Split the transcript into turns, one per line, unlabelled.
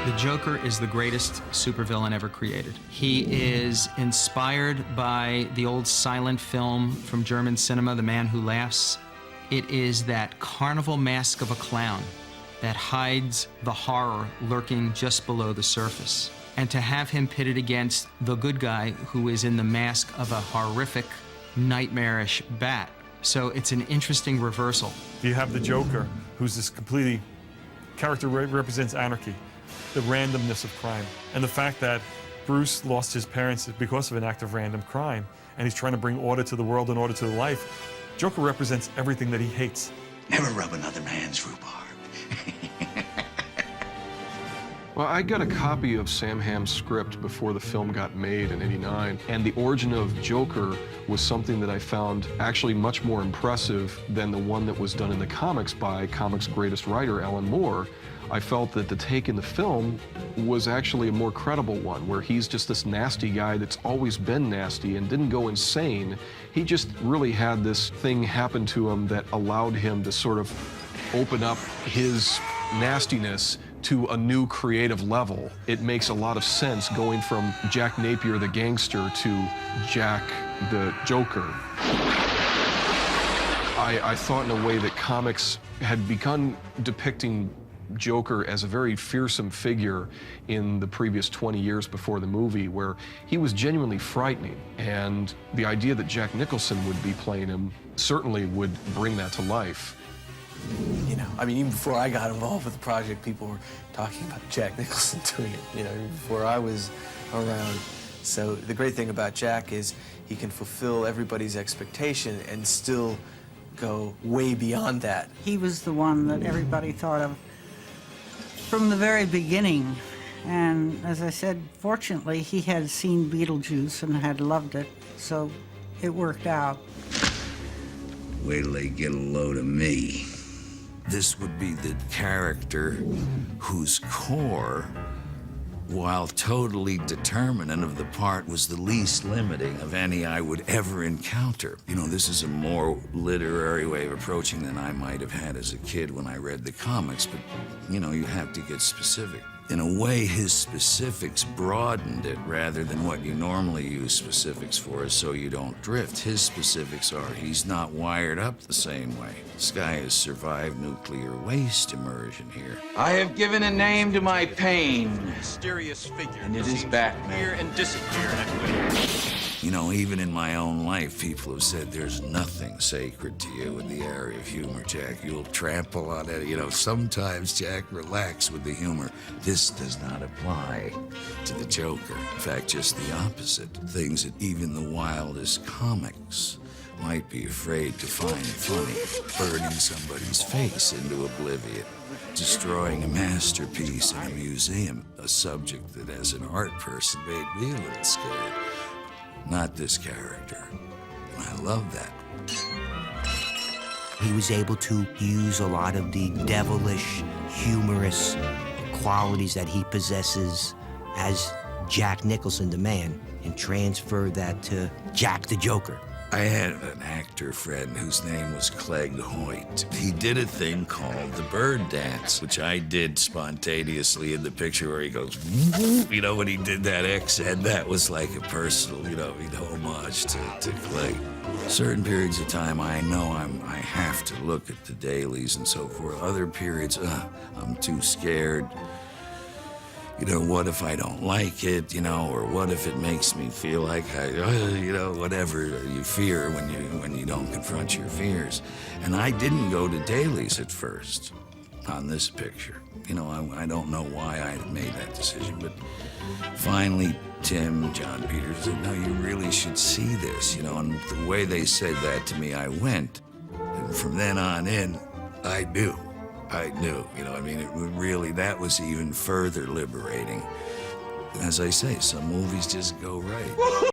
The Joker is the greatest supervillain ever created. He is inspired by the old silent film from German cinema, The Man Who Laughs. It is that carnival mask of a clown that hides the horror lurking just below the surface. And to have him pitted against the good guy who is in the mask of a horrific, nightmarish bat. So it's an interesting reversal.
You have the Joker, who's this completely character represents anarchy, the randomness of crime, and the fact that Bruce lost his parents because of an act of random crime, and he's trying to bring order to the world and order to life. Joker represents everything that he hates.
Never rub another man's rhubarb.
Well, I got a copy of Sam Hamm's script before the film got made in '89, and the origin of Joker was something that I found actually much more impressive than the one that was done in the comics by comics' greatest writer, Alan Moore. I felt that the take in the film was actually a more credible one, where he's just this nasty guy that's always been nasty and didn't go insane. He just really had this thing happen to him that allowed him to sort of open up his nastiness to a new creative level. It makes a lot of sense going from Jack Napier the gangster to Jack the Joker. I thought in a way that comics had begun depicting Joker as a very fearsome figure in the previous 20 years before the movie, where he was genuinely frightening. And the idea that Jack Nicholson would be playing him certainly would bring that to life.
You know, I mean, even before I got involved with the project, people were talking about Jack Nicholson doing it, you know, even before I was around. So the great thing about Jack is he can fulfill everybody's expectation and still go way beyond that.
He was the one that everybody thought of from the very beginning. And as I said, fortunately, he had seen Beetlejuice and had loved it, so it worked out.
Wait till they get a load of me. This would be the character whose core, while totally determinant of the part, was the least limiting of any I would ever encounter. You know, this is a more literary way of approaching than I might have had as a kid when I read the comics, but, you know, you have to get specific. In a way, his specifics broadened it rather than what you normally use specifics for, so you don't drift. His specifics are he's not wired up the same way. This guy has survived nuclear waste immersion here.
I have given a name to my pain.
Mysterious figure.
And it is Batman.
Appear and disappear.
You know, even in my own life, people have said there's nothing sacred to you in the area of humor, Jack. You'll trample on it. You know, sometimes, Jack, relax with the humor. This does not apply to the Joker. In fact, just the opposite. Things that even the wildest comics might be afraid to find funny. Burning somebody's face into oblivion. Destroying a masterpiece in a museum. A subject that, as an art person, made me a little scared. Not this character. And I love that.
He was able to use a lot of the devilish, humorous qualities that he possesses as Jack Nicholson, the man, and transfer that to Jack the Joker.
I had an actor friend whose name was Clegg Hoyt. He did a thing called the bird dance, which I did spontaneously in the picture where he goes, you know, when he did that X, and that was like a personal, you know, homage to Clegg. Certain periods of time, I know I have to look at the dailies and so forth. Other periods, I'm too scared. You know, what if I don't like it, you know, or what if it makes me feel like you know, whatever you fear when you don't confront your fears. And I didn't go to dailies at first on this picture. You know, I don't know why I had made that decision, but finally Tim, John Peters said, no, you really should see this, you know, and the way they said that to me, I went. And from then on in, I knew, you know, I mean, it really, that was even further liberating. As I say, some movies just go right.